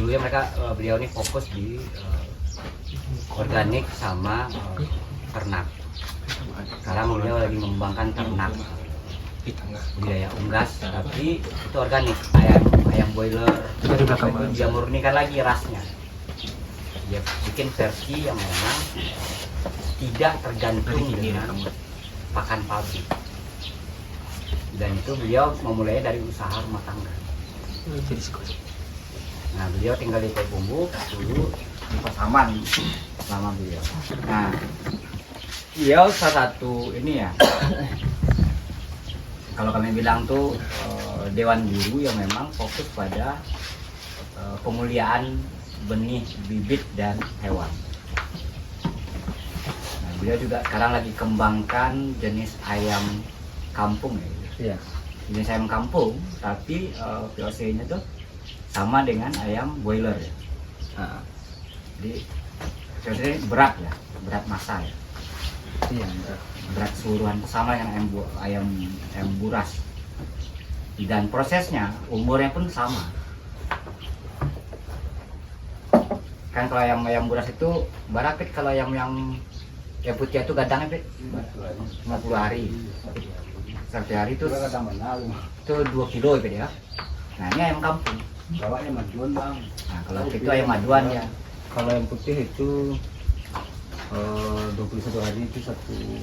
dulunya beliau ini fokus di organik sama ternak. Sekarang beliau lagi mengembangkan ternak budidaya unggas, tapi itu organik, ayam boiler. Dia murnikan lagi rasnya, dia bikin versi yang memang tidak tergantung dengan pakan pabrik. Dan itu beliau memulai dari usaha rumah tangga. Nah, beliau tinggal di Payakumbuh dulu di Pasaman selama beliau. Nah, beliau salah satu ini ya, kalau kami bilang tuh dewan guru yang memang fokus pada pemuliaan benih, bibit, dan hewan. Nah, beliau juga sekarang lagi kembangkan jenis ayam kampung ya. Iya. Jenis ayam kampung, tapi VOC-nya tuh sama dengan ayam boiler ya. Jadi VOC berat ya, berat massa ya. Iya, berat keseluruhan sama yang ayam buras. Dan prosesnya umurnya pun sama. Kan kalau ayam buras itu barapit, kalau yang putih itu gadangnya 50 hari. 1 hari itu 2 kilo ya. Nah, ini ayam kampung. Bawanya maduan bang. Nah, kalau itu ayam maduan ya. Kalau yang putih itu 21 hari itu 1 kilo.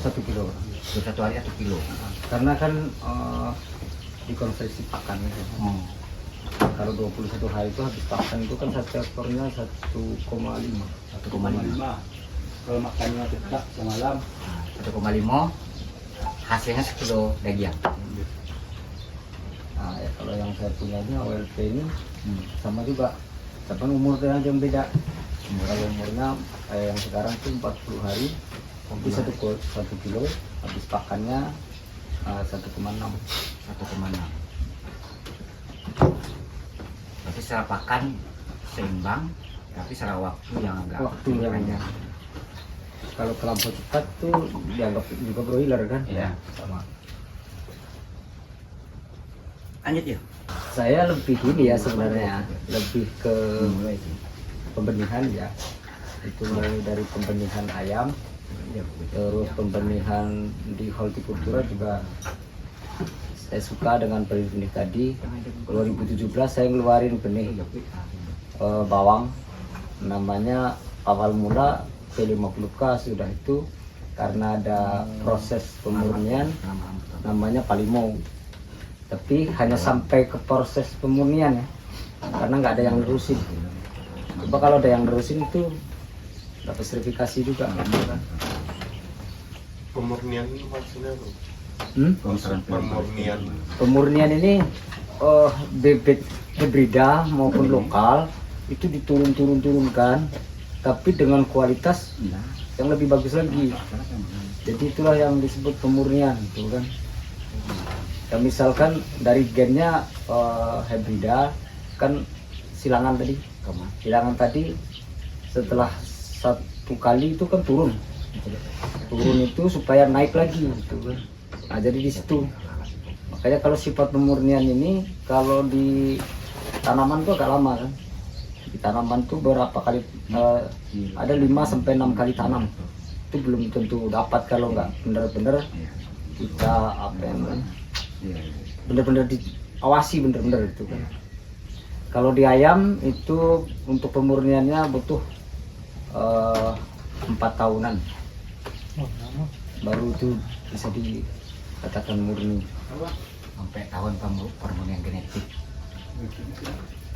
1 kilo. 21 hari 1 kilo. Karena kan dikonversi pakan itu. Kalau 21 hari itu habis pakan itu kan satu ekornya 1,5. Kalau makannya tetap semalam 1,5 hasilnya 1 kilo daging. Nah, ya, kalau yang saya punya ini OLP ini sama juga, tapi umurnya aja yang beda. Kalau umurnya yang sekarang itu 40 hari, itu 1 kilo, habis pakannya 1,6. Tapi secara pakan seimbang, tapi secara waktu yang agak panjang. Kalau terlampau cepat tuh dianggap juga broiler kan? Iya. Sama. Lanjut ya. Saya lebih gini ya sebenarnya, lebih ke pembenihan ya. Itu mulai dari pembenihan ayam, terus pembenihan di hortikultura juga. Saya suka dengan benih tadi. 2017 saya ngeluarin benih bawang, namanya awal mula P50K. Sudah itu karena ada proses pemurnian namanya Palimo, tapi hanya sampai ke proses pemurnian ya, karena nggak ada yang nerusin. Coba kalau ada yang nerusin itu dapat sertifikasi juga kan? Pemurnian itu maksudnya apa? Pemurnian ini bibit hibrida maupun lokal itu diturunkan, tapi dengan kualitas yang lebih bagus lagi. Jadi itulah yang disebut pemurnian, gitu kan. Dan misalkan dari gennya hibrida kan silangan tadi setelah 1 kali itu kan turun itu supaya naik lagi, gitu kan. Nah, jadi di situ makanya kalau sifat pemurnian ini kalau di tanaman tuh agak lama kan. Di tanaman tuh berapa kali ada 5-6 kali tanam, itu belum tentu dapat kalau nggak bener-bener kita bener-bener diawasi bener-bener itu kan. Kalau di ayam itu untuk pemurniannya butuh 4 tahunan baru itu bisa dikatakan murni. Sampai tahun pemurnian genetik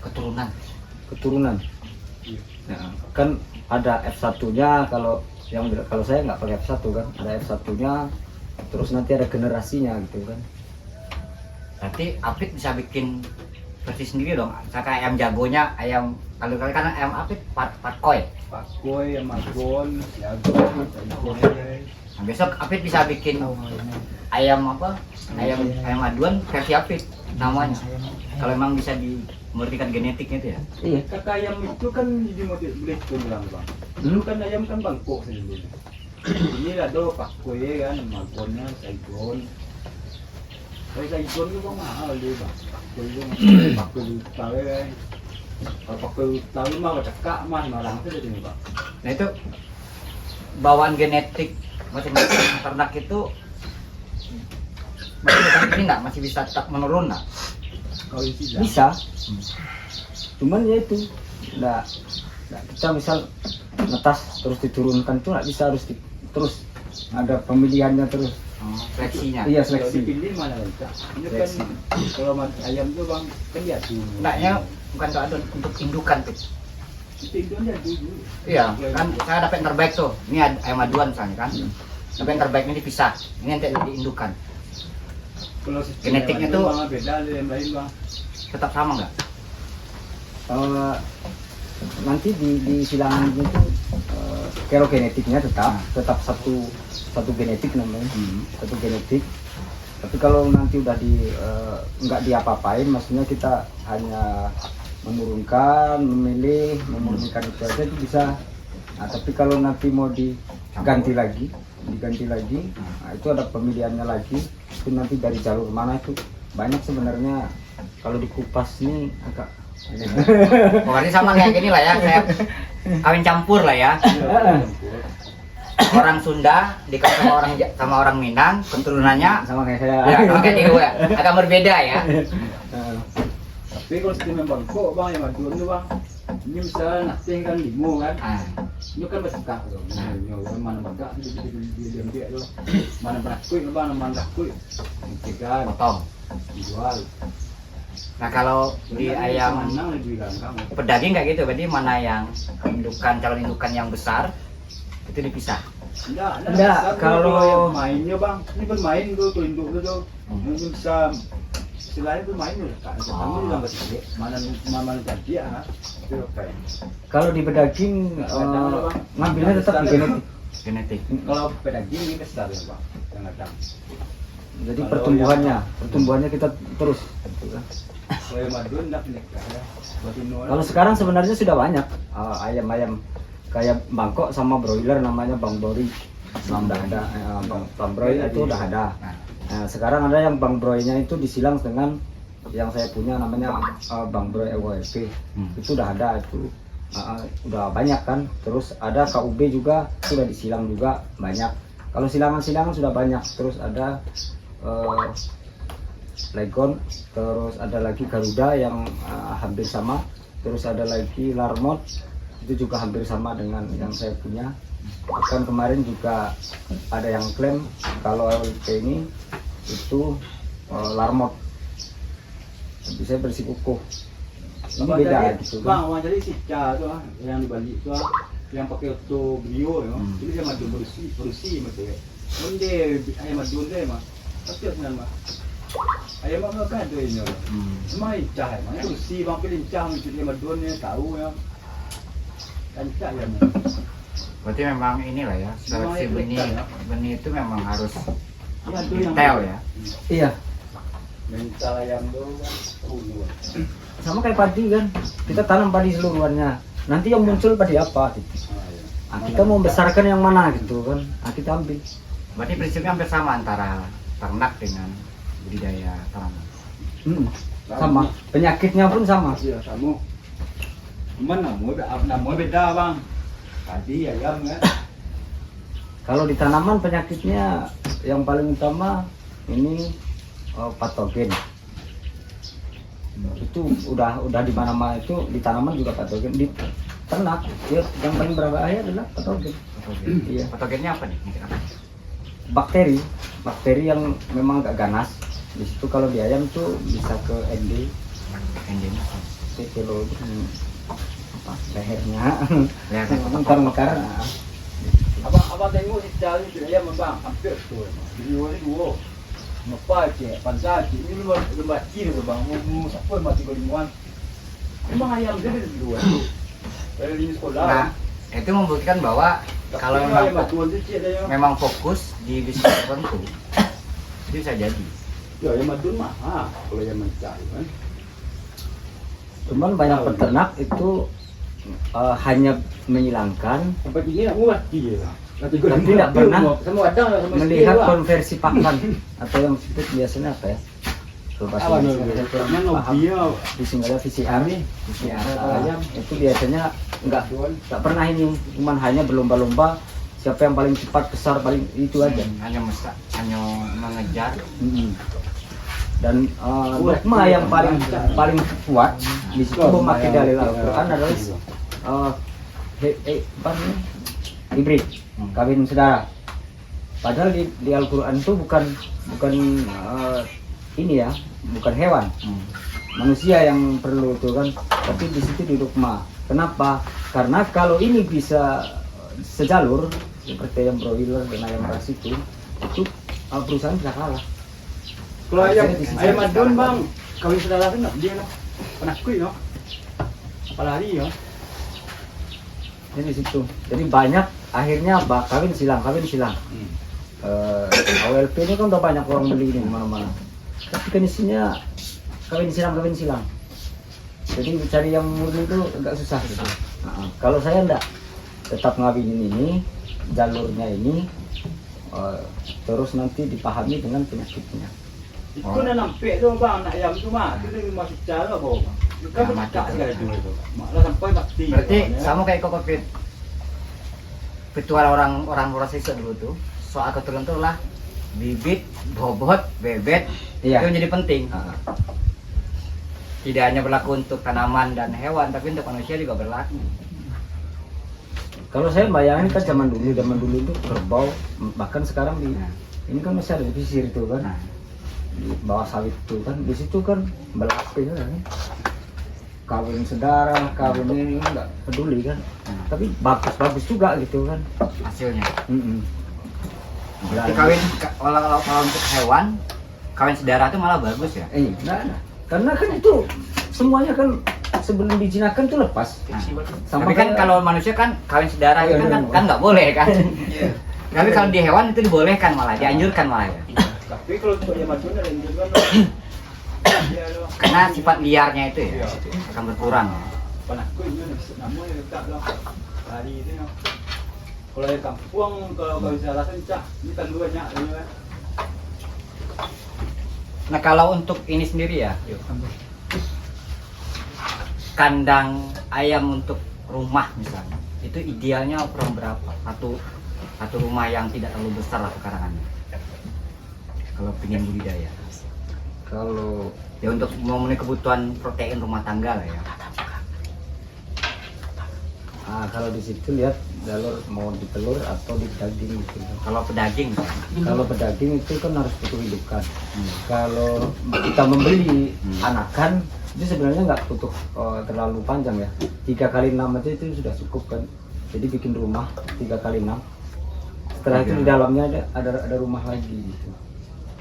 keturunan. Nah, kan ada F1-nya, kalau saya nggak pakai F1 kan, ada F1-nya, terus nanti ada generasinya gitu kan. Berarti Apit bisa bikin versi sendiri dong. Misalkan ayam jagonya, kalau kan ayam Apit patkoy, ayam magon, jago. Nah, besok Apit bisa bikin ayam ayam aduan versi Apit namanya. Kalau memang bisa dimurnikan genetiknya itu ya. Iya. Kata ayam itu kan boleh bilang bang. Dulu kan ayam kan bangkok sendiri. Ini ada pakkoy kan, magonnya Saigon. Kalau Saigon itu bang mahal dia bang. Pakkoy itu pakkoy tahu kan. Kalau pakai tahu mah cekak mah orang itu jadi Bang. Nah itu bawaan genetik masing-masing ternak itu masih ini nggak masih bisa tetap menurun nggak? Kalau tidak. Bisa. Cuman ya itu nggak kita misal netas terus diturunkan tuh nggak bisa, harus terus ada pemilihannya terus. Seleksinya. Iya, Kalau seleksi. dipilih mana bisa. Ini kan kalau ayam tuh Bang kan dia tuh. Enggaknya bukan untuk adon, untuk indukan tuh. Itu dia dulu. Iya, kan saya dapat yang terbaik tuh. Ini ayam aduan misalnya kan. Tapi yang terbaik ini dipisah. Ini nanti diindukan. Kalau Genetiknya tuh beda dari yang lain Bang. tetap sama nggak? Nanti di silangan itu kalau genetiknya tetap satu genetik namanya, satu genetik. Tapi kalau nanti udah nggak diapa-apain, maksudnya kita hanya menurunkan, memurnikan itu aja itu bisa. Nah, tapi kalau nanti mau diganti lagi, nah, itu ada pemilihannya lagi. Itu nanti dari jalur mana itu banyak sebenarnya. Kalau dikupas ini agak Pokoknya sama kayak gini lah ya, saya kawin campur lah ya. Orang Sunda dikawin sama orang Minang, keturunannya sama kayak saya. ya, sama kayak gitu ya, agak berbeda ya. Tapi kalau sistem yang bangkok Bang yang maduan tuh Bang. Ini misalnya nanti kan limo kan. Ini kan bersekak tuh. Mana bagak dia tuh. Mana berakui Bang, mana berakui. Kan Potong. dijual. Nah kalau di ayam menang lebih gampang. pedaging kayak gitu, berarti mana yang calon indukan yang besar itu dipisah. Enggak, kalau mainnya Bang, ini bermain tuh induk tuh. Ini bisa selain bermain tuh kan. Kamu juga nggak sih. Mana jadi ya. Itu kayak. kalau di pedaging ngambilnya tetap di Genetik. Kalau pedaging ini kesal ya Bang. Kadang-kadang. Jadi pertumbuhannya kita terus. Kalau maduan enggak nikah ya. Kalau sekarang sebenarnya sudah banyak ayam-ayam kayak bangkok sama broiler namanya Bang Broi. Sudah ada Bang Broi itu udah ada. Nah, sekarang ada yang Bang Broinya itu disilang dengan yang saya punya namanya Bang Broi EWP. Itu udah ada itu. Udah banyak kan. Terus ada KUB juga sudah disilang juga banyak. Kalau silangan-silangan sudah banyak. Terus ada Legon, terus ada lagi Garuda yang hampir sama, terus ada lagi Larmot, itu juga hampir sama dengan yang saya punya. Bahkan kemarin juga ada yang klaim kalau LP ini itu Larmot, bisa bersikukuh. Ini beda gitu Bang, jadi si Ca tuh yang di Bali itu yang pakai auto brio ya. Jadi dia madu bersih macam ya. Onde ayam madu dia mah. Pasti mah. Ayam apa kan tu ini? Semua incah, mana bersih bang pilih incah macam dia maduannya tahu ya. Incah ya. Berarti memang inilah ya, seleksi benih itu memang harus Ya tu yang detail ya. Iya, mental ayam tu kan. sama kayak padi kan, kita tanam padi seluruhannya. Nanti yang muncul padi apa? Gitu. Nah, kita mau membesarkan yang mana gitu kan? Nah, kita ambil. Berarti prinsipnya hampir sama antara ternak dengan budidaya tanaman. Sama, penyakitnya pun sama. Iya, kamu. Nama beda bang. Tadi ayam kan. Kalau di tanaman penyakitnya yang paling utama ini patogen. Itu udah di mana-mana, itu di tanaman juga patogen, di ternak ya, yang paling berbahaya adalah patogen. Iya. Patogennya apa nih? Bakteri yang memang agak ganas. Di situ kalau di ayam tuh bisa ke ND, ND-nya kilo lehernya, mekar. Abang tengok si Ca ni ayam bang hampir tu. Video ni dua. Ngapa cik, panjang cik. Ini lembah ciri bang. Mau siapa mati golingan. Memang ayam dia ada dua tu. Dari lini sekolah. Nah, itu membuktikan bahwa kalau memang fokus di bisnis tertentu, itu bisa jadi. Ya, ayam madun mah, kalau ayam mencari kan. Cuman banyak peternak itu hanya menyilangkan, Sampai ini nak mati je lah. tapi tidak pernah sama ada sama melihat konversi pakan atau yang disebut biasanya apa ya? bahasa Apa Indonesia nih? biasa kurang Mana paham. dia? Di sini ada VCR nih, VCR ayam itu biasanya nggak pernah ini, cuman hanya berlomba-lomba siapa yang paling cepat besar paling itu aja. hanya mengejar. Dan dogma yang paling kuat di situ memakai dalil Al-Quran adalah apa namanya? Hibrid, kawin saudara. Padahal di Al-Quran itu bukan ini ya, bukan hewan, manusia yang perlu itu kan, tapi di situ di dogma. Kenapa? Karena kalau ini bisa sejalur seperti ayam broiler dan ayam ras itu perusahaan bisa kalah. Kalau ayam madun bang, kawin saudara kan dia lah. Penakui no. Apalagi ya. Jadi di situ. Jadi banyak akhirnya kawin silang. AWLP ini kan udah banyak orang beli ini mana-mana. Tapi kan isinya kawin silang. Jadi cari yang murni itu agak susah gitu. Kalau saya enggak, tetap ngawinin ini, jalurnya ini, terus nanti dipahami dengan penyakitnya. Itu na nampak tu bang, nak ayam tu mak, kita masih cara kau bang. Kita bercakap sekali tu. Malah sampai mati. Berarti sama kayak kokopit. Ritual orang Sisa dulu tuh soal keturunan tuh lah bibit, bobot, bebet itu menjadi penting. Tidak hanya berlaku untuk tanaman dan hewan, tapi untuk manusia juga berlaku. Kalau saya bayangin kan zaman dulu itu kerbau, bahkan sekarang ini kan masih ada di pesisir itu kan, di bawah sawit itu kan, di situ kan berlaku kan, kawin saudara, kawin ini nggak peduli kan, tapi bagus juga gitu kan Hasilnya. Berani. Kawin kalau untuk hewan, kawin saudara itu malah bagus ya. Nah, karena kan itu semuanya kan sebelum dijinakan tuh lepas. Tapi kan kalau manusia kan kawin saudara itu kan nggak boleh kan. Tapi kalau di hewan itu dibolehkan malah, dianjurkan malah ya. Tapi kalau untuk ayam madun ada juga. Karena sifat liarnya itu ya akan berkurang. Penakui itu namanya letak lah. Hari ini. Kalau di kampung, kalau bisa rasa cak, ini kan dua banyak ini kan. Nah kalau untuk ini sendiri ya, kandang ayam untuk rumah misalnya, itu idealnya ukuran berapa? Satu rumah yang tidak terlalu besar lah pekarangannya. Kalau pengen budidaya. Kalau Ya untuk memenuhi kebutuhan protein rumah tangga lah ya. kalau di situ lihat jalur mau di telur atau di daging gitu. Kalau pedaging misalnya. Kalau pedaging itu kan harus butuh hidupan. Kalau kita membeli anakan itu sebenarnya nggak butuh terlalu panjang ya. 3x6 aja itu sudah cukup kan. Jadi bikin rumah 3x6. Setelah itu di dalamnya ada rumah lagi gitu.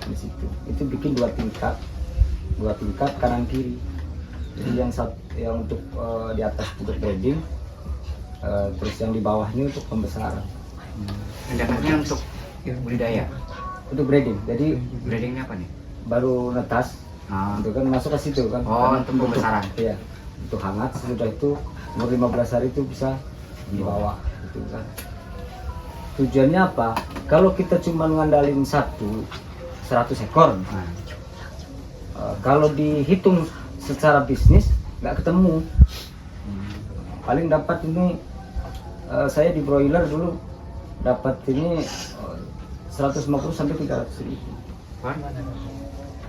Di situ. Itu bikin dua tingkat kanan kiri. Jadi yang untuk di atas untuk breeding, terus yang di bawahnya untuk pembesaran. Tindakannya untuk budidaya. Untuk breeding. Jadi Breedingnya apa nih? baru netas, itu kan masuk ke situ kan. Oh, Karena untuk pembesaran. Iya. Untuk hangat sesudah itu umur 15 hari itu bisa dibawa gitu kan. Tujuannya apa? Kalau kita cuma ngandalin 100 ekor. Kalau dihitung secara bisnis nggak ketemu. Paling dapat ini saya di broiler dulu dapat ini 150 sampai 300 ribu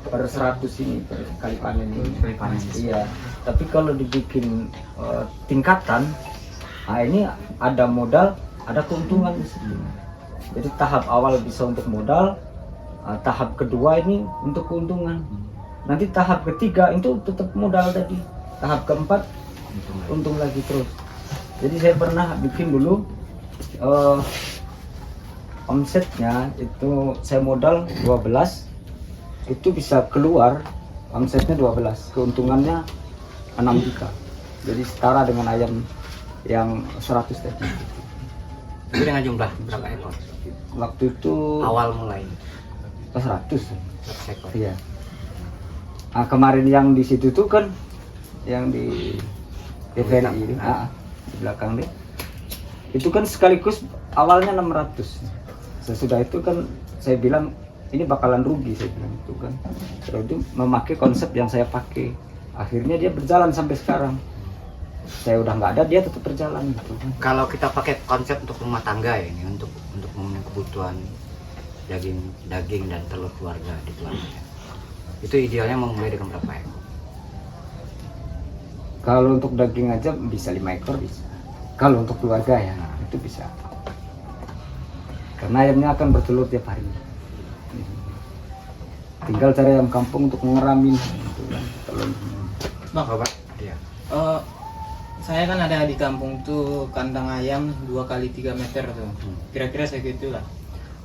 per 100 ini per kali panen ini. Kali panen. Iya. Tapi kalau dibikin tingkatan, ini ada modal, ada keuntungan di situ. Jadi tahap awal bisa untuk modal, tahap kedua ini untuk keuntungan. Nanti tahap ketiga itu tetap modal tadi. Tahap keempat untung lagi terus. Jadi saya pernah bikin dulu omsetnya itu saya modal 12, itu bisa keluar omsetnya 12, keuntungannya 6 juta. Jadi setara dengan ayam yang 100 tadi. Itu dengan jumlah berapa ekor? Waktu itu Awal mulai 100. 100 ekor. Iya. Nah, kemarin yang di situ tuh kan yang di TVRI itu, di belakang deh. Itu kan sekaligus awalnya 600. Sesudah itu kan saya bilang ini bakalan rugi saya bilang itu kan. Terus itu memakai konsep yang saya pakai. Akhirnya dia berjalan sampai sekarang. Saya udah nggak ada, dia tetap berjalan gitu kan. Kalau kita pakai konsep untuk rumah tangga ya, ini untuk memenuhi kebutuhan daging dan telur keluarga di keluarga. Itu idealnya memulai dengan berapa ekor? Kalau untuk daging aja bisa 5 ekor bisa. Kalau untuk keluarga ya itu bisa. Karena ayamnya akan bertelur tiap hari. Tinggal cari ayam kampung untuk ngeramin gitu kan. Telur. Bang, Pak? Iya. saya kan ada di kampung tuh kandang ayam 2 kali 3 meter tuh. Kira-kira segitulah.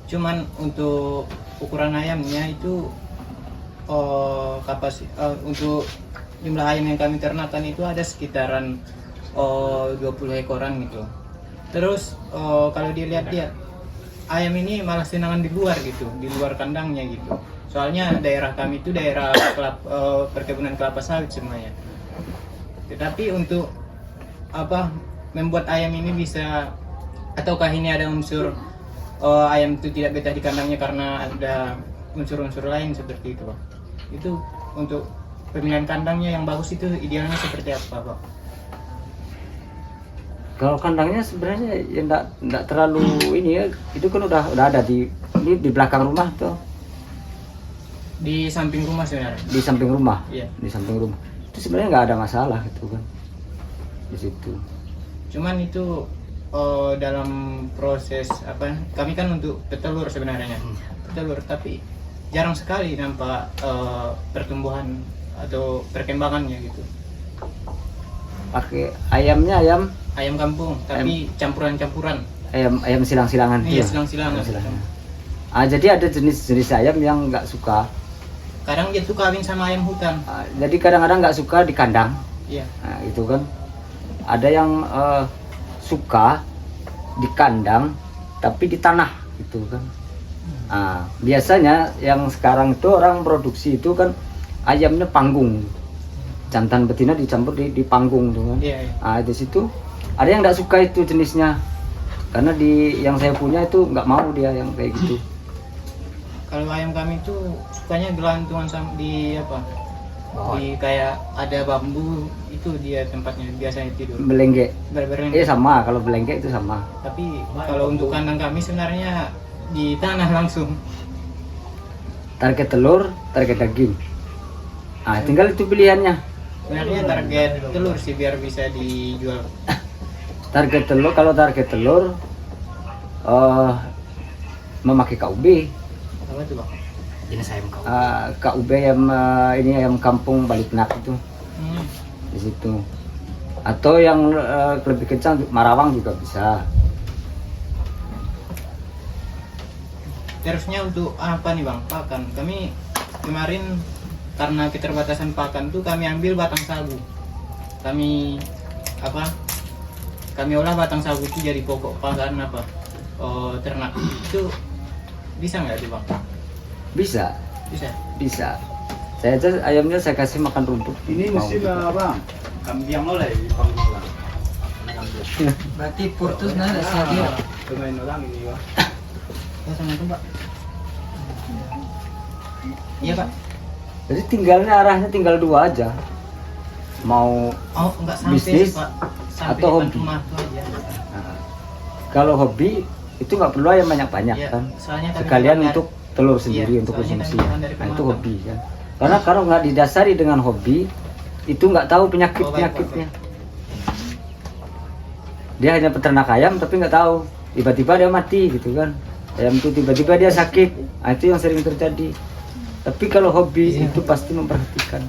Cuman untuk ukuran ayamnya itu untuk jumlah ayam yang kami ternakan itu ada sekitaran 20 ekoran gitu. Terus kalau dilihat-lihat ayam ini malah senangan di luar gitu, di luar kandangnya gitu. Soalnya daerah kami itu daerah perkebunan kelapa sawit semuanya. Tetapi untuk membuat ayam ini bisa, ataukah ini ada unsur ayam itu tidak betah di kandangnya karena ada unsur-unsur lain seperti itu, Pak? Itu untuk pemilihan kandangnya yang bagus itu idealnya seperti apa, Pak? Kalau kandangnya sebenarnya ya enggak terlalu ini ya, itu kan udah ada di belakang rumah tuh. Di samping rumah sebenarnya. Di samping rumah. Iya. Di samping rumah. Itu sebenarnya nggak ada masalah gitu kan. Di situ. Cuman itu dalam proses kami kan untuk petelur sebenarnya. Petelur, tapi jarang sekali nampak pertumbuhan atau perkembangannya gitu. Pakai ayamnya Ayam kampung, tapi campuran-campuran. ayam silang-silangan. Iya, ya? silang-silangan. Jadi ada jenis-jenis ayam yang nggak suka. Kadang dia tuh kawin sama ayam hutan. Jadi kadang-kadang nggak suka di kandang. Iya. Nah, itu kan. Ada yang suka di kandang tapi di tanah gitu kan. Biasanya yang sekarang itu orang produksi itu kan ayamnya panggung. Jantan betina dicampur di panggung tuh kan. Iya, iya. Di situ ada yang nggak suka itu jenisnya. Karena yang saya punya itu nggak mau dia yang kayak gitu. Kalau ayam kami itu sukanya gelantungan sama di di kayak ada bambu itu dia tempatnya biasanya tidur. Belenggek. Berlenggek. Sama, kalau belenggek itu sama. Tapi kalau untuk kandang kami sebenarnya di tanah langsung. Target telur, target daging. Tinggal itu pilihannya. Sebenarnya target telur sih biar bisa dijual. Target telur, kalau target telur memakai KUB. Apa tuh, Bang? Jenis ayam kau. KUB ini ayam kampung Baliknak itu di situ. Atau yang lebih kencang Marawang juga bisa. Terusnya untuk apa nih, Bang? Pakan. Kami kemarin karena keterbatasan pakan tuh kami ambil batang sagu. Kami olah batang sagu itu jadi pokok pakan ternak. Itu bisa nggak tuh, Bang? Bisa. Saya aja ayamnya saya kasih makan rumput. Ini mesin Bang. Kambiang lo lah di panggung lah. Berarti putus ada saja. Pemain orang ini, Pak. Assalamualaikum, Pak. Iya, Pak. Jadi arahnya tinggal 2 aja. Mau Enggak sampai bisnis sih, Pak. Sampai atau depan hobi? rumah tuh aja. Kalau hobi itu nggak perlu ayam banyak-banyak Iya, kan. soalnya kami Sekalian makan untuk telur sendiri Iya, untuk soalnya konsumsi. kami makan dari Nah, itu pematang. hobi kan. Karena kalau nggak didasari dengan hobi itu nggak tahu penyakitnya. Dia hanya peternak ayam tapi nggak tahu. Tiba-tiba dia mati gitu kan. Ayam itu tiba-tiba dia sakit. Itu yang sering terjadi. Tapi kalau hobi itu pasti memperhatikan.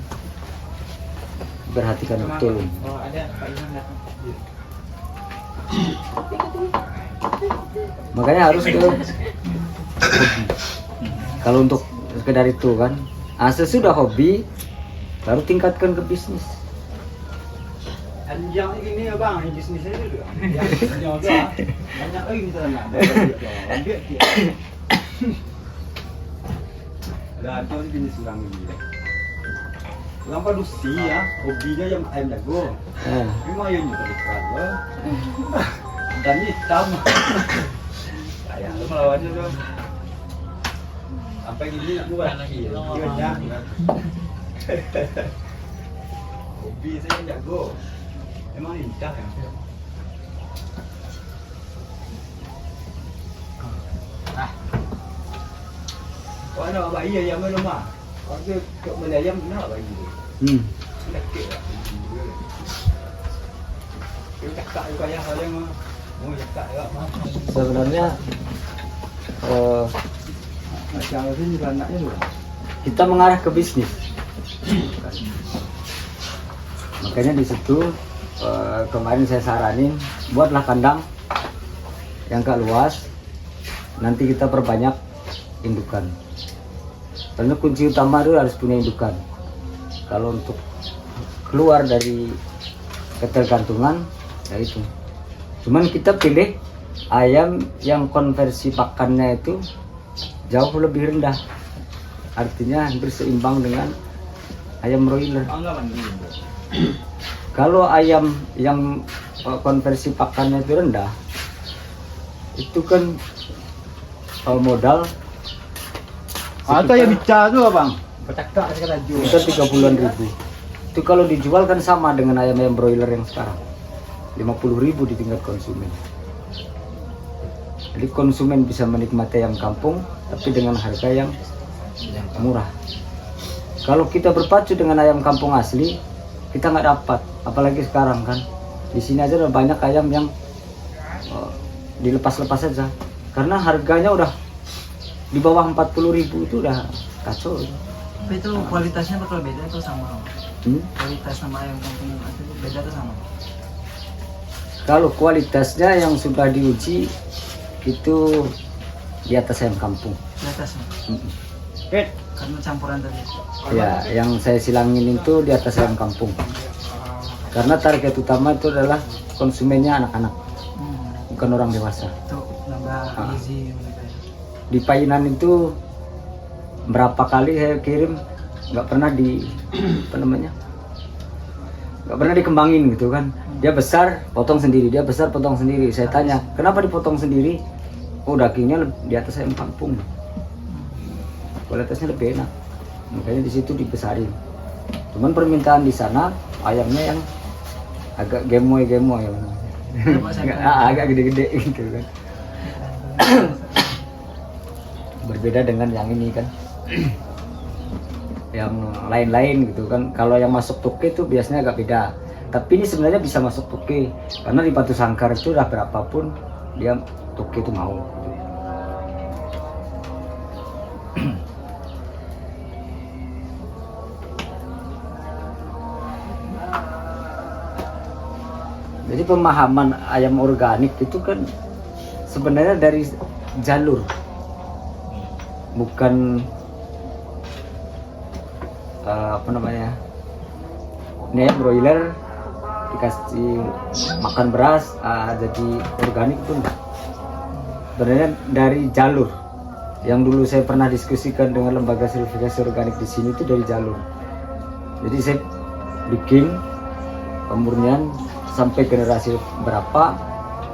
Perhatikan betul. Ada Pak Iwan datang. Makanya harus ke hobi. Kalau untuk sekedar itu kan. Sesudah hobi baru tingkatkan ke bisnis. Anjang ini ya Bang, ini bisnisnya dulu. Yang banyak lagi misalnya. Ambil dia. Ada tuh jenis orang ini. Orang produksi ya, hobinya yang ayam jago. Cuma ayamnya tadi kalau dan hitam. Kayak lu melawannya dong. Sampai gini nak buat lagi. Dia banyak. Hobi saya jago. Memang lincah ya. Kau nak bayi ayam belum ah? Kau tu kau beli ayam nak bayi tu. Sakit lah. Kau cakap juga ayam mah. Mau cakap juga mah. Sebenarnya Macam tu juga anaknya tu. kita mengarah ke bisnis. Makanya di situ kemarin saya saranin buatlah kandang yang agak luas. Nanti kita perbanyak indukan. Karena kunci utama itu harus punya indukan. Kalau untuk keluar dari ketergantungan, ya itu. Cuman kita pilih ayam yang konversi pakannya itu jauh lebih rendah. Artinya hampir seimbang dengan ayam broiler. Kalau ayam yang konversi pakannya itu rendah, itu kan modal Atau yang bicara tu abang. Bercakap sekarang jual. kita 30-an ribu. Itu kalau dijual kan sama dengan ayam-ayam broiler yang sekarang 50.000 di tingkat konsumen. Jadi konsumen bisa menikmati ayam kampung tapi dengan harga yang murah. Kalau kita berpacu dengan ayam kampung asli, kita nggak dapat. Apalagi sekarang kan, di sini aja ada banyak ayam yang dilepas-lepas saja. Karena harganya udah di bawah 40.000 itu udah kacau. Tapi itu kualitasnya bakal beda atau sama? Kualitas sama ayam kampung itu beda atau sama? Kalau kualitasnya yang sudah diuji itu di atas ayam kampung. Di atasnya? Mm-mm. Karena campuran tadi. Ya, yang saya silangin itu di atas ayam kampung. Karena target utama itu adalah konsumennya anak-anak, bukan orang dewasa. Itu nambah gizi mereka. Di Painan itu berapa kali saya kirim nggak pernah nggak pernah dikembangin gitu kan. Dia besar potong sendiri, dia besar potong sendiri. Saya tanya kenapa dipotong sendiri? Oh, dagingnya di atas ayam kampung, kualitasnya lebih enak, makanya di situ dibesarin. Cuman permintaan di sana ayamnya yang agak gemoy agak gede-gede gitu kan. Berbeda dengan yang ini kan, yang lain-lain gitu kan. Kalau yang masuk toke itu biasanya agak beda, tapi ini sebenarnya bisa masuk toke karena di Batu Sangkar itu udah berapapun dia toke itu mau. Jadi pemahaman ayam organik itu kan sebenarnya dari jalur, bukan ini ayam broiler dikasih makan beras jadi organik itu enggak. Sebenarnya dari jalur yang dulu saya pernah diskusikan dengan lembaga sertifikasi organik di sini itu dari jalur. Jadi saya bikin pemurnian sampai generasi berapa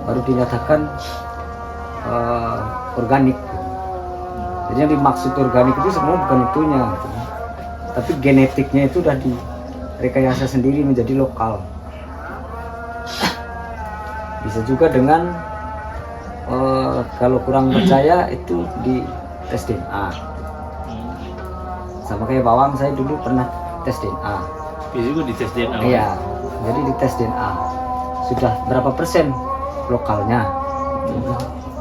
baru dinyatakan organik. Jadi yang dimaksud organik itu semua bukan itunya gitu. Tapi genetiknya itu udah direkayasa sendiri menjadi lokal. Bisa juga dengan kalau kurang percaya itu di tes DNA. Sama kayak bawang, saya dulu pernah tes DNA. Bisa juga di tes DNA. Iya, jadi di tes DNA sudah berapa persen lokalnya.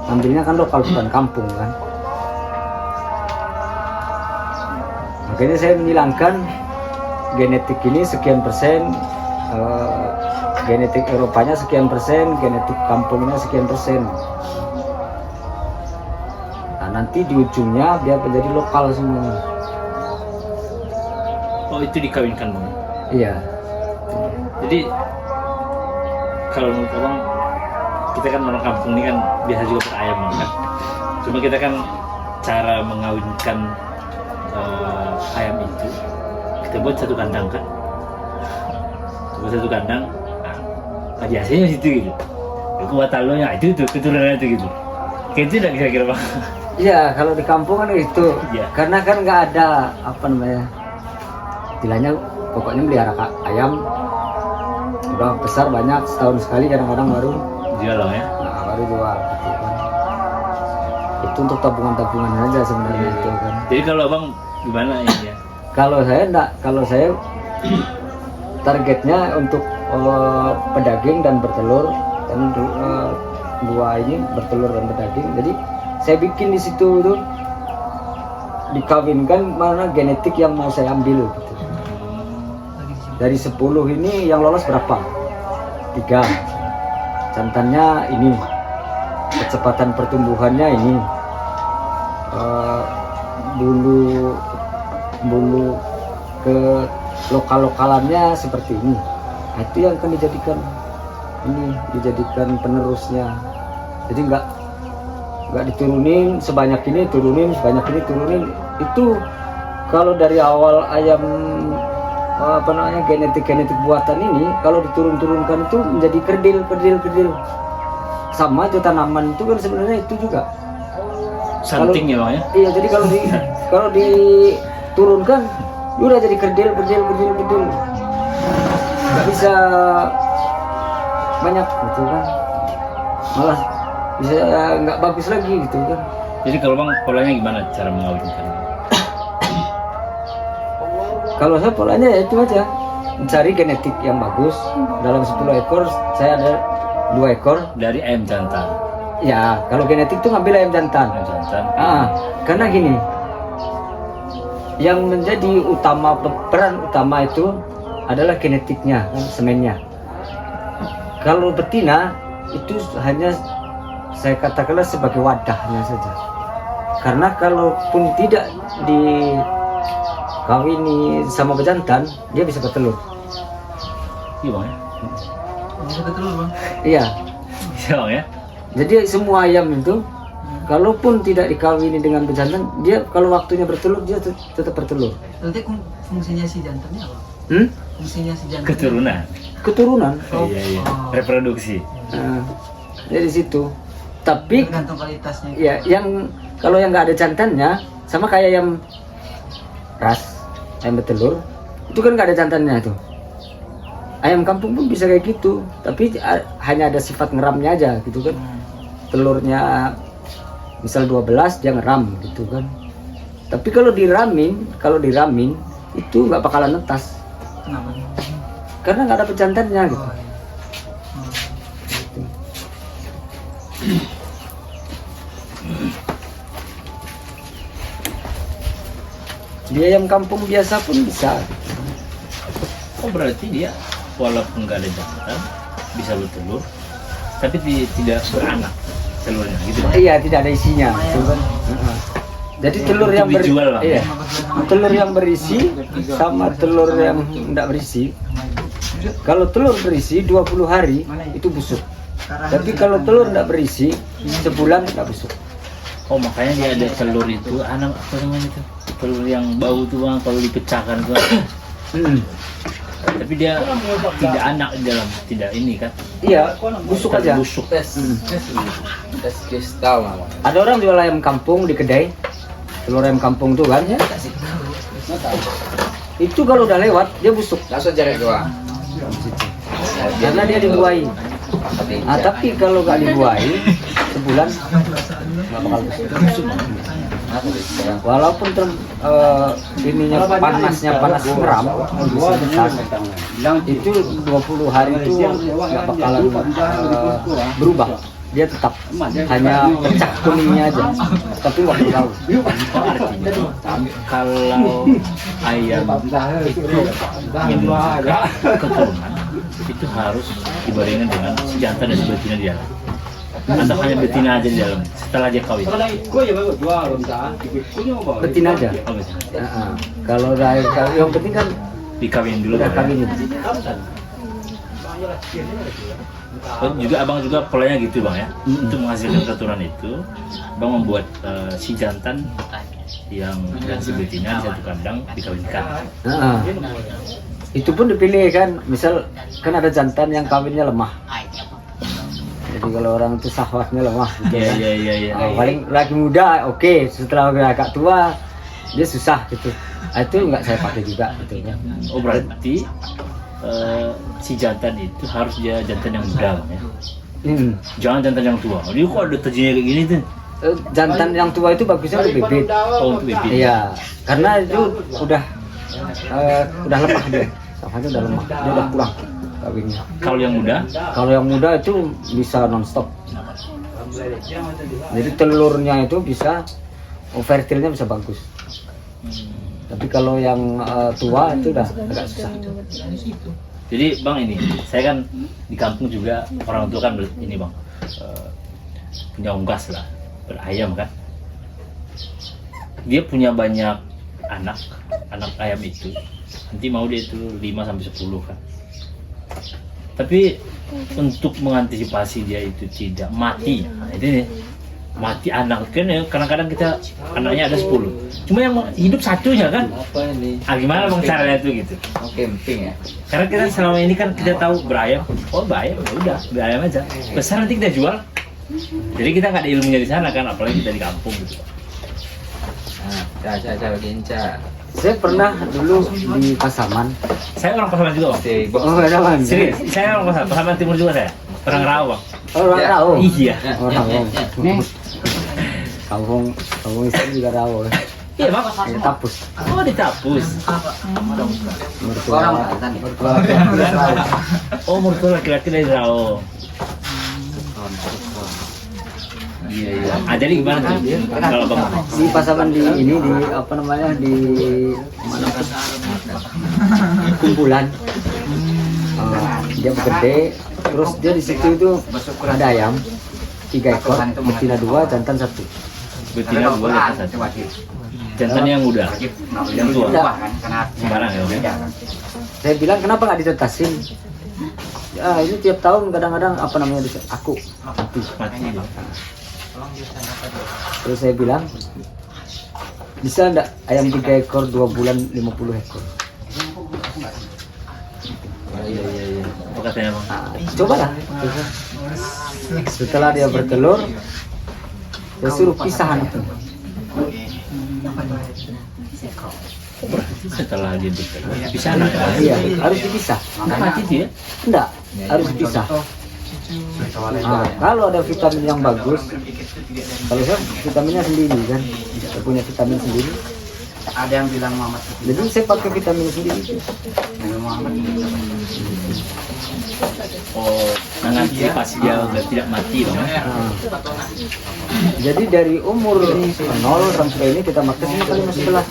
Ambilnya kan lokal bukan kampung kan. Makanya saya menghilangkan genetik ini sekian persen, genetik Eropanya sekian persen, genetik kampungnya sekian persen. Nah, nanti di ujungnya dia menjadi lokal semua. Oh, itu dikawinkan bang. Iya. Jadi kalau menurut abang, kita kan orang kampung ini kan biasa juga berayam kan. Cuma kita kan cara mengawinkan ayam itu kita buat satu kandang kan. Buat satu kandang, nah biasanya situ gitu. Aku buat talonya itu tuh keturunan itu gitu. Kayak itu tidak kira-kira bang. Iya, kalau di kampung kan itu. Iya. Karena kan nggak ada apa namanya, istilahnya pokoknya melihara ayam udah besar banyak, setahun sekali kadang-kadang baru Jual lah ya. baru jual gitu kan. Itu untuk tabungan-tabungan aja sebenarnya itu kan. Jadi kalau abang gimana ini ya? Kalau saya enggak, kalau saya targetnya untuk pedaging dan bertelur, dan dua ini bertelur dan pedaging. Jadi saya bikin di situ tuh dikawinkan mana genetik yang mau saya ambil gitu. Dari 10 ini yang lolos berapa? 3. Jantannya ini, kecepatan pertumbuhannya ini, bulu ke lokal-lokalannya seperti ini. Nah, itu yang akan dijadikan penerusnya. Jadi nggak diturunin sebanyak ini, turunin sebanyak ini, turunin. Itu kalau dari awal ayam apa namanya genetik buatan ini, kalau diturunkan itu menjadi kerdil. Sama itu tanaman itu kan sebenarnya itu juga. Santing ya bang ya? Iya, jadi kalau diturunkan udah jadi kerdil. Nggak bisa banyak gitu kan, malah bisa nggak bagus lagi gitu kan. Jadi kalau bang polanya gimana cara mengawinkan? Kalau saya polanya ya itu aja, mencari genetik yang bagus. Dalam 10 ekor saya ada 2 ekor. Dari ayam jantan. Ya, kalau genetik itu ngambil ayam jantan. Ayam jantan. Karena gini, yang menjadi peran utama itu adalah genetiknya, semennya. Kalau betina itu hanya saya katakanlah sebagai wadahnya saja. Karena kalaupun tidak dikawini sama bejantan, dia bisa bertelur. Iya bang ya? Bisa betul bang. Iya. Bisa bang ya? Jadi semua ayam itu, kalaupun tidak dikawini dengan bejantan, dia kalau waktunya bertelur dia tetap bertelur. Nanti fungsinya si jantannya apa? Fungsinya si jantan. Keturunan. Iya. Reproduksi. Nah, dari situ. Tapi Tergantung kualitasnya. ya kalau yang nggak ada jantannya, sama kayak ayam ras, ayam bertelur, itu kan nggak ada jantannya tuh. Ayam kampung pun bisa kayak gitu, tapi hanya ada sifat ngeramnya aja gitu kan. Telurnya misal 12 dia ngeram gitu kan. Tapi kalau diramin itu nggak bakalan netas. Kenapa? Karena nggak ada pejantannya gitu. Gitu. Di ayam kampung biasa pun bisa. Oh berarti dia walaupun nggak ada jantan bisa bertelur, tapi tidak beranak telurnya gitu bang? Iya, tidak ada isinya. Gitu kan. Jadi telur yang dijual, Bang, iya. Telur yang berisi sama telur yang tidak berisi. Kalau telur berisi 20 hari itu busuk. Tapi kalau telur tidak berisi sebulan tidak busuk. Oh makanya dia ada telur itu, anak apa namanya itu? Telur yang bau tuh bang kalau dipecahkan tuh. Tapi dia tidak anak di dalam, tidak ini kan? Iya, busuk aja. Busuk. Tes kristal namanya. Ada orang jual ayam kampung di kedai. Telur ayam kampung tuh kan ya. Itu kalau udah lewat dia busuk. Langsung cari doang. Karena dia dibuahi. Tapi kalau nggak dibuahi sebulan nggak bakal busuk. Walaupun ininya panasnya panas meram itu 20 hari itu nggak bakalan berubah. Dia tetap hanya pecah kuningnya aja, tapi nggak tahu. Kalau ayam itu menjaga keturunan itu harus dibandingkan dengan si jantan dan si betina di dalam. Atau hanya betina aja di dalam setelah dia kawin. Betina aja. Oh, betina. Kalau yang penting kan Dikawin dulu. udah Bang, ya? kawinin. Oh, juga abang juga polanya gitu bang ya, untuk menghasilkan keturunan itu abang membuat si jantan yang dan si betina di satu kandang dikawinkan. Itu pun dipilih kan, misal kan ada jantan yang kawinnya lemah. Jadi kalau orang itu syahwatnya lemah gitu Iya, ya. iya, iya, iya. Nah, paling lagi muda oke, setelah agak tua dia susah gitu. Nah, itu nggak saya pakai juga gitu ya. Oh berarti si jantan itu harus dia jantan yang muda Bang, ya? Jangan jantan yang tua. Dia kok ada tajinya kayak gini tuh? Jantan yang tua itu bagusnya untuk bibit. Oh untuk bibit. Iya, karena itu udah lemah dia. Sama udah lemah, dia udah kurang kawinnya. Kalau yang muda? Kalau yang muda itu bisa nonstop. Jadi telurnya itu bisa, fertilnya bisa bagus. Tapi kalau yang tua itu udah agak susah. Jadi bang ini, saya kan di kampung juga orang tua kan ini bang punya unggas lah, berayam kan. Dia punya banyak anak ayam itu. Nanti mau dia itu 5-10 kan. Tapi untuk mengantisipasi dia itu tidak mati, nah, itu nih, mati anak kan ya, kadang-kadang kita anaknya ada 10, cuma yang hidup satunya kan. Apa ini? Gimana bang caranya tuh gitu? Oh, camping ya. Karena kita selama ini kan kita tahu berayam, oh berayam ya udah berayam aja, besar nanti kita jual. Jadi kita nggak ada ilmunya di sana kan, apalagi kita di kampung gitu. Nah, caca ginca. Saya pernah dulu di Pasaman. Saya orang Pasaman juga bang. Oh, ada kan? Serius, saya orang Pasaman Timur juga saya. Orang Rawa bang. Orang Ya. Rawo. Iya. Orang Rawo. Kampung istri juga Rawo. Iya bang. Tapus. Oh ditapus. Mertua. Orang Banten. Mertua Rawo. Oh mertua laki-laki dari Rawa. Iya iya. Jadi gimana tuh? Kalau bang? Di Pasaman di ini di apa namanya di mana kumpulan. Dia gede, terus dia di situ itu ada ayam 3 ekor, betina 2, jantan 1. Betina 2 jantan 1. Jantan yang muda, yang tua. Sembarang ya. Saya bilang kenapa nggak ditetasin? Ya ini tiap tahun kadang-kadang apa namanya aku mati. Mati. Terus saya bilang bisa enggak ayam 3 ekor 2 bulan 50 ekor? Iya iya iya. Apa katanya bang? Nah, cobalah. Setelah dia bertelur, saya suruh pisah anaknya. Setelah dia bertelur, bisa anak ya? Iya, harus dipisah. Nggak mati dia? Enggak, harus dipisah. Nah, kalau ada vitamin yang bagus, kalau saya vitaminnya sendiri kan, saya punya vitamin sendiri. Ada yang bilang Muhammad. Jadi saya pakai vitamin sendiri. Muhammad. Oh, mengantisipasi dia agar tidak mati bang. Nah, jadi dari umur 0 sampai ini kita makan 5 kali 11.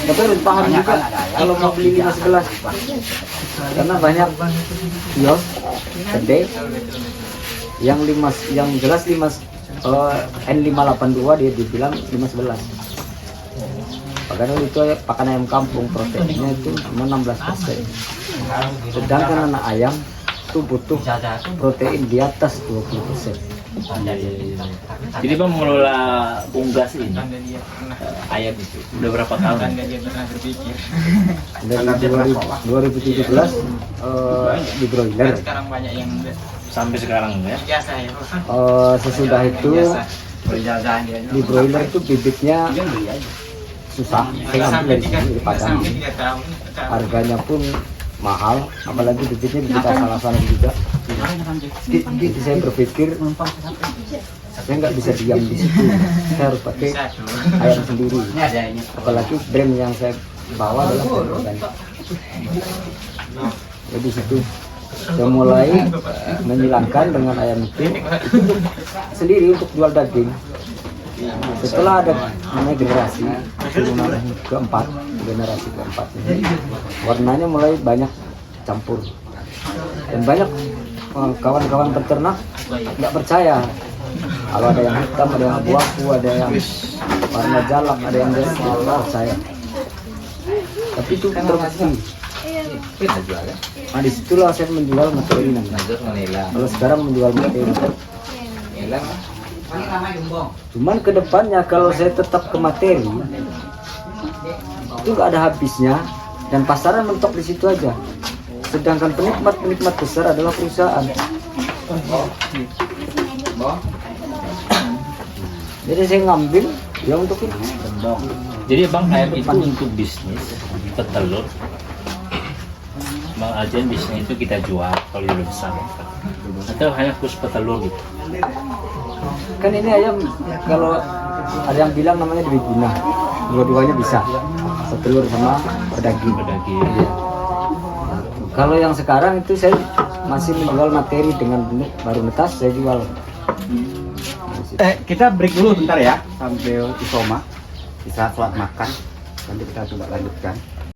Tapi harus paham juga kalau mau beli 5 11, karena banyak kios gede yang jelas N582 dia dibilang 511. Padahal itu pakan ayam kampung proteinnya itu cuma 16%. Sedangkan anak ayam itu butuh protein di atas 20%. Jadi bang mengelola unggas ini, ayam itu udah berapa tahun? Dari 2017 di broiler. Sekarang banyak yang Sampai sekarang ya? biasa ya. Sesudah itu di broiler itu bibitnya susah, saya ambil dari sini di Padang. Harganya pun mahal, apalagi bibitnya bibit asal-asalan juga. Jadi saya berpikir saya nggak bisa diam di situ, saya harus pakai ayam sendiri. Apalagi brand yang saya bawa adalah brand organik. Jadi situ saya mulai menyilangkan dengan ayam itu sendiri untuk jual daging. Setelah ada namanya generasi keempat ini, warnanya mulai banyak campur, dan banyak kawan-kawan peternak nggak percaya kalau ada yang hitam, ada yang abu-abu, ada yang warna jalak, ada yang nggak percaya. Tapi itu terbukti. Nah disitulah saya menjual materi namanya. Kalau sekarang menjual materi. Cuman kedepannya kalau saya tetap ke materi itu nggak ada habisnya, dan pasaran mentok di situ aja. Sedangkan penikmat besar adalah perusahaan. Jadi saya ngambil ya untuk ini. Jadi bang ayam itu untuk bisnis petelur. Bang Aljen bisnis itu kita jual kalau dia udah besar. Atau hanya khusus petelur gitu. Kan ini ayam kalau ada yang bilang namanya dwiguna, dua-duanya bisa, petelur sama pedaging. Pedaging. Iya. Kalau yang sekarang itu saya masih menjual materi dengan bentuk baru netas saya jual. Kita break dulu bentar ya sambil isoma, bisa sholat makan, nanti kita coba lanjutkan.